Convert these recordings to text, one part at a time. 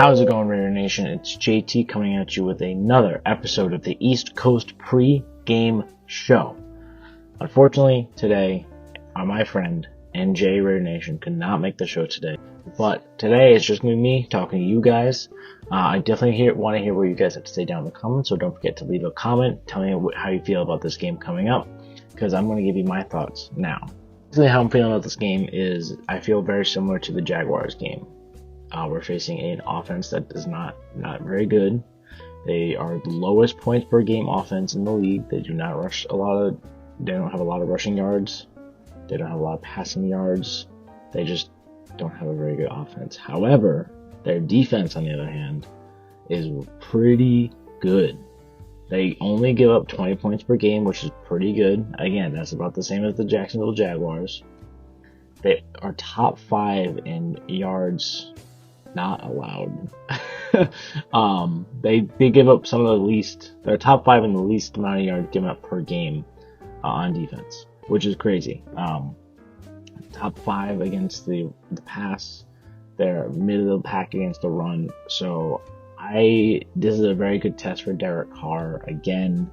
How's it going, Raider Nation? It's JT coming at you with another episode of the East Coast Pre-Game Show. Unfortunately, today, my friend NJ Raider Nation could not make the show today. But today it's just going to be me talking to you guys. I definitely want to hear what you guys have to say down in the comments, so don't forget to leave a comment. Tell me how you feel about this game coming up, because I'm going to give you my thoughts now. Basically, how I'm feeling about this game is I feel very similar to the Jaguars game. We're facing an offense that is not very good. They are the lowest points per game offense in the league. They do not rush they don't have a lot of rushing yards. They don't have a lot of passing yards. They just don't have a very good offense. However, their defense, on the other hand, is pretty good. They only give up 20 points per game, which is pretty good. Again, that's about the same as the Jacksonville Jaguars. They are top 5 in yards not allowed. They give up some of the least. They're top 5 in the least amount of yards given up per game on defense, which is crazy. Top 5 against the pass. They're mid of the pack against the run. So this is a very good test for Derek Carr. Again,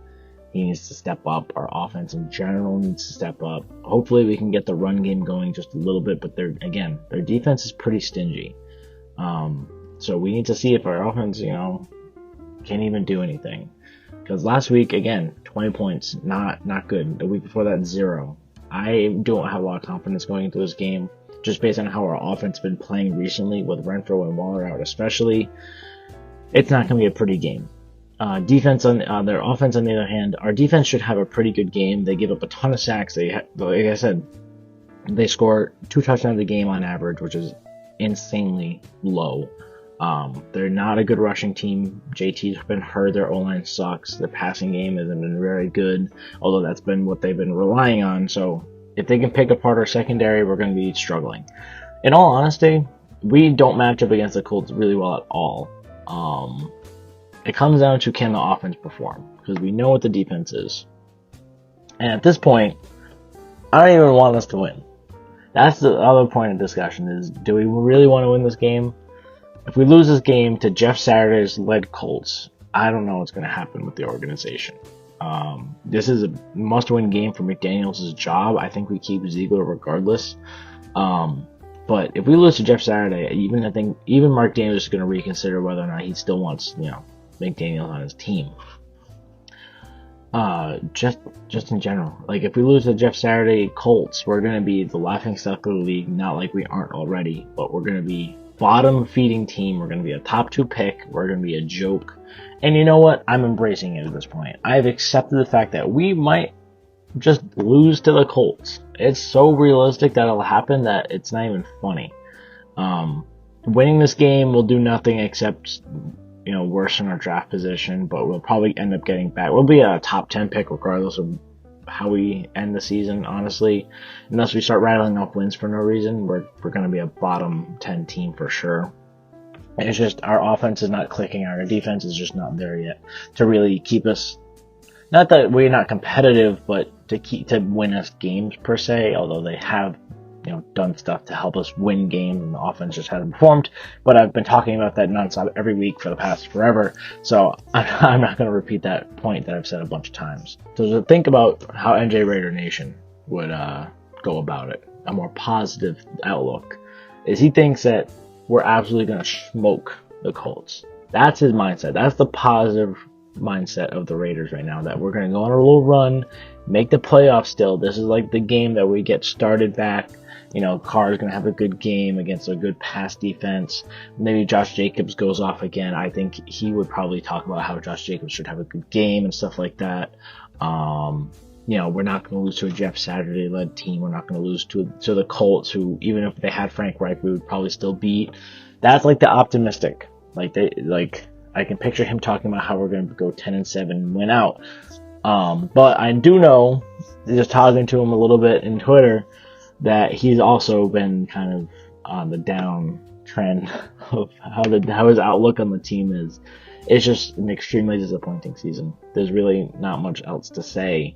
he needs to step up. Our offense in general needs to step up. Hopefully we can get the run game going just a little bit, but their defense is pretty stingy. So we need to see if our offense, can even do anything. Because last week, again, 20 points, not good. The week before that, 0. I don't have a lot of confidence going into this game, just based on how our offense has been playing recently, with Renfro and Waller out especially. It's not going to be a pretty game. Defense on their offense, on the other hand, our defense should have a pretty good game. They give up a ton of sacks. Like I said, they score 2 touchdowns a game on average, which is insanely low. They're not a good rushing team. JT's been hurt. Their O-line sucks. Their passing game hasn't been very good, although that's been what they've been relying on. So if they can pick apart our secondary, we're going to be struggling. In all honesty, we don't match up against the Colts really well at all. It comes down to, can the offense perform? Because we know what the defense is. And at this point, I don't even want us to win. That's the other point of discussion, is, do we really want to win this game? If we lose this game to Jeff Saturday's led Colts, I don't know what's going to happen with the organization. This is a must-win game for McDaniels' job. I think we keep Ziegler regardless. But if we lose to Jeff Saturday, I think even Mark Daniels is going to reconsider whether or not he still wants, McDaniels on his team. Just in general, like, if we lose to Jeff Saturday Colts, we're going to be the laughingstock of the league. Not like we aren't already, but we're going to be bottom feeding team. We're going to be a top 2 pick. We're going to be a joke. And you know what? I'm embracing it at this point. I've accepted the fact that we might just lose to the Colts. It's so realistic that it'll happen that it's not even funny. Winning this game will do nothing except, worsen our draft position, but we'll probably end up getting back. We'll be a top 10 pick regardless of how we end the season, honestly. Unless we start rattling off wins for no reason, we're going to be a bottom 10 team for sure. And it's just our offense is not clicking. Our defense is just not there yet to really keep us, not that we're not competitive, but to win us games per se, although they have done stuff to help us win games, and the offense just hasn't performed. But I've been talking about that nonstop every week for the past forever, so I'm not going to repeat that point that I've said a bunch of times. So to think about how NJ Raider Nation would go about it, a more positive outlook, is he thinks that we're absolutely going to smoke the Colts. That's his mindset. That's the positive mindset of the Raiders right now, that we're going to go on a little run, make the playoffs still. This is like the game that we get started back. Carr's going to have a good game against a good pass defense. Maybe Josh Jacobs goes off again. I think he would probably talk about how Josh Jacobs should have a good game and stuff like that. We're not going to lose to a Jeff Saturday-led team. We're not going to lose to the Colts, who, even if they had Frank Reich, we would probably still beat. That's like the optimistic. I can picture him talking about how we're going to go 10-7 and win out. But I do know, just talking to him a little bit in Twitter, that he's also been kind of on the down trend of how his outlook on the team is. It's just an extremely disappointing season. There's really not much else to say.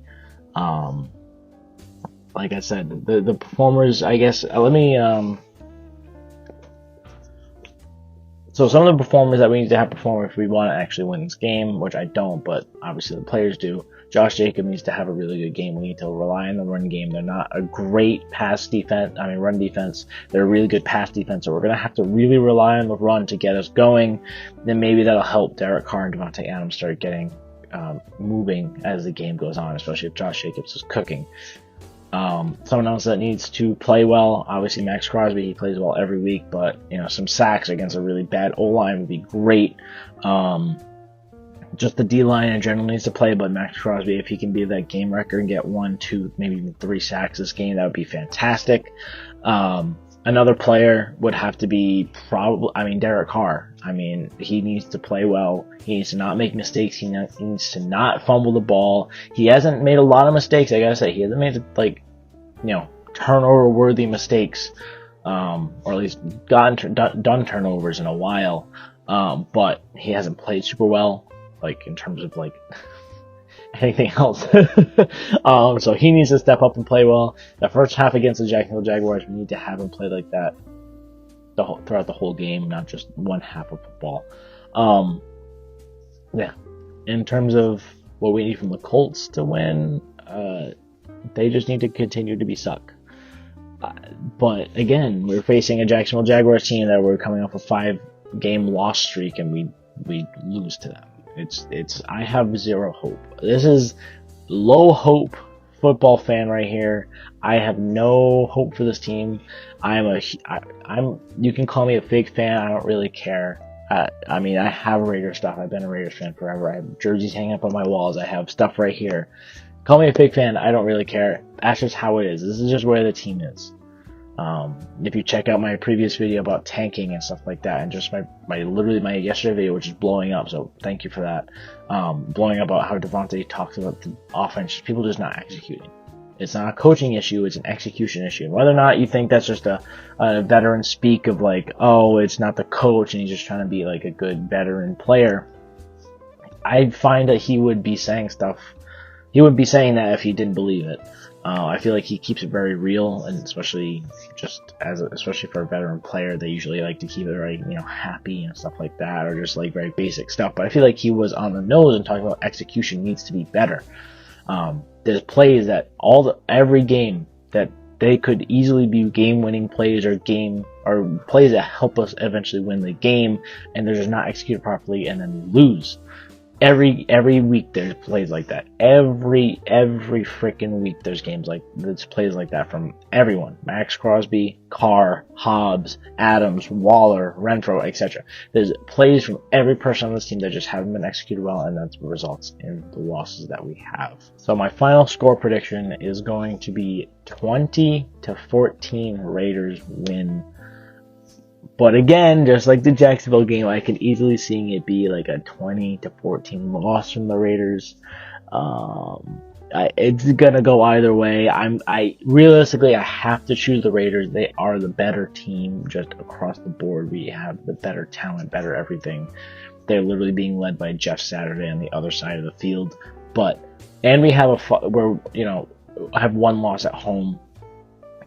Like I said, the performers, I guess, let me So some of the performers that we need to have perform if we want to actually win this game, which I don't, but obviously the players do. Josh Jacobs needs to have a really good game. We need to rely on the run game. They're not a great run defense. They're a really good pass defense, so we're going to have to really rely on the run to get us going. Then maybe that'll help Derek Carr and Devontae Adams start getting moving as the game goes on, especially if Josh Jacobs is cooking. Someone else that needs to play well, obviously Max Crosby, he plays well every week, but some sacks against a really bad O-line would be great. Just the D-line in general needs to play, but Max Crosby, if he can be that game wrecker and get 1, 2, maybe even 3 sacks this game, that would be fantastic. Another player would have to be Derek Carr. He needs to play well. He needs to not make mistakes. He needs to not fumble the ball. He hasn't made a lot of mistakes, I gotta say. He hasn't made, turnover-worthy mistakes, or at least done turnovers in a while. But he hasn't played super well, in terms of, anything else. So he needs to step up and play well. The first half against the Jacksonville Jaguars, we need to have him play like that throughout the whole game, not just one half of football. In terms of what we need from the Colts to win, they just need to continue to be suck. But again, we're facing a Jacksonville Jaguars team that we're coming off a 5-game loss streak, and we lose to them. I have zero hope. This is low hope football fan right here. I have no hope for this team. You can call me a fake fan. I don't really care. I have Raiders stuff. I've been a Raiders fan forever. I have jerseys hanging up on my walls. I have stuff right here. Call me a fake fan. I don't really care. That's just how it is. This is just where the team is. If you check out my previous video about tanking and stuff like that, and just my yesterday video, which is blowing up, so thank you for that, blowing up about how Devontae talks about the offense, people just not executing. It's not a coaching issue, it's an execution issue. And whether or not you think that's just a veteran speak of it's not the coach and he's just trying to be a good veteran player, I find that he would be saying that if he didn't believe it. I feel like he keeps it very real, and especially for a veteran player, they usually like to keep it very, happy and stuff like that, or just very basic stuff. But I feel like he was on the nose and talking about execution needs to be better. There's plays that every game that they could easily be game-winning plays or plays that help us eventually win the game, and they're just not executed properly, and then we lose. Every week there's plays like that. Every freaking week there's there's plays like that from everyone. Max Crosby, Carr, Hobbs, Adams, Waller, Renfro, etc. There's plays from every person on this team that just haven't been executed well, and that's what results in the losses that we have. So my final score prediction is going to be 20-14 Raiders win. But again, just like the Jacksonville game, I could easily see it be a 20-14 loss from the Raiders. It's gonna go either way. Realistically, I have to choose the Raiders. They are the better team just across the board. We have the better talent, better everything. They're literally being led by Jeff Saturday on the other side of the field. And we have I have one loss at home.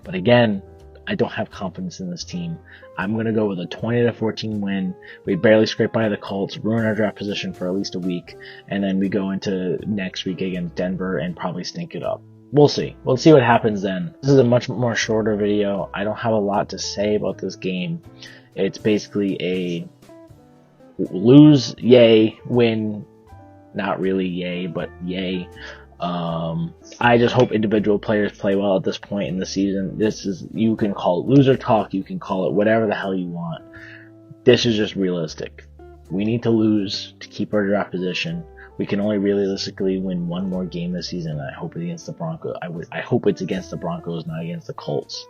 But again, I don't have confidence in this team. I'm going to go with a 20-14 win. We barely scrape by the Colts, ruin our draft position for at least a week, and then we go into next week against Denver and probably stink it up. We'll see. We'll see what happens then. This is a much more shorter video. I don't have a lot to say about this game. It's basically a lose, yay, win, not really yay, but yay. I just hope individual players play well at this point in the season. You can call it loser talk, you can call it whatever the hell you want. This is just realistic. We need to lose to keep our draft position. We can only realistically win one more game this season. I hope it's against the Broncos. I hope it's against the Broncos, not against the Colts.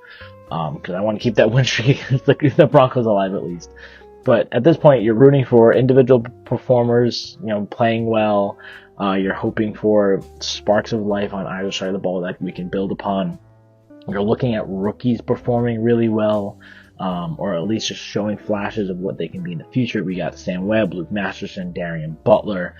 Because I want to keep that win streak against the Broncos alive at least. But at this point, you're rooting for individual performers, playing well. You're hoping for sparks of life on either side of the ball that we can build upon. You're looking at rookies performing really well. or at least just showing flashes of what they can be in the future. We got Sam Webb, Luke Masterson, Darian Butler.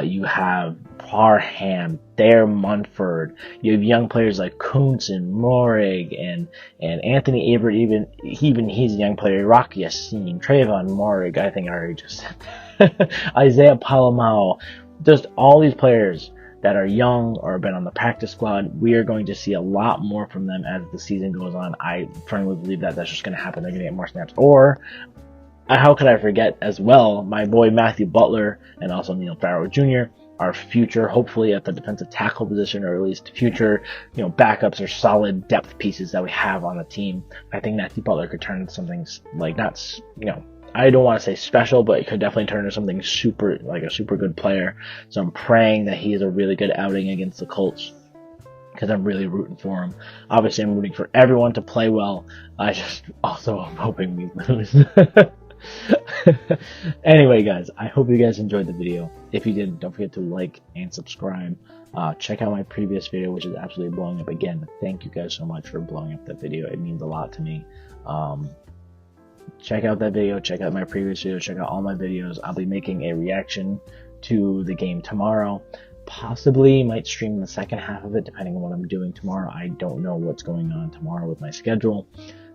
You have Parham, Thayer Munford. You have young players like Kuntz and Morig and Anthony Averett. Even he's a young player. Rocky Yassin, Trayvon Morig. I think I already just said that. Isaiah Palamao. Just all these players that are young or have been on the practice squad. We are going to see a lot more from them as the season goes on. I firmly believe that that's just going to happen. They're going to get more snaps. Or, how could I forget as well, my boy Matthew Butler and also Neil Farrow Jr., our future, hopefully at the defensive tackle position, or at least future, backups or solid depth pieces that we have on the team. I think Matthew Butler could turn into something like I don't want to say special, but it could definitely turn into something super, like a super good player. So I'm praying that he has a really good outing against the Colts, because I'm really rooting for him. Obviously, I'm rooting for everyone to play well. I just also am hoping we lose. Anyway, guys, I hope you guys enjoyed the video. If you did, don't forget to like and subscribe. Check out my previous video, which is absolutely blowing up again. Thank you guys so much for blowing up that video. It means a lot to me. Check out that video, check out my previous video, check out all my videos. I'll be making a reaction to the game tomorrow. Possibly might stream the second half of it, depending on what I'm doing tomorrow. I don't know what's going on tomorrow with my schedule.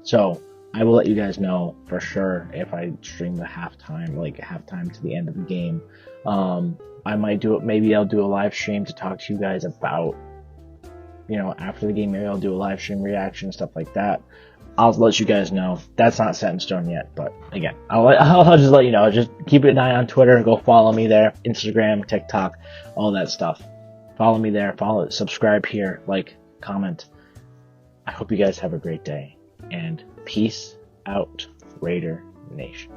So I will let you guys know for sure if I stream the halftime to the end of the game. I might do it, maybe I'll do a live stream to talk to you guys about, after the game. Maybe I'll do a live stream reaction, stuff like that. I'll let you guys know. That's not set in stone yet, but again, I'll just let you know. Just keep an eye on Twitter. Go follow me there. Instagram, TikTok, all that stuff. Follow me there. Subscribe here. Like, comment. I hope you guys have a great day. And peace out, Raider Nation.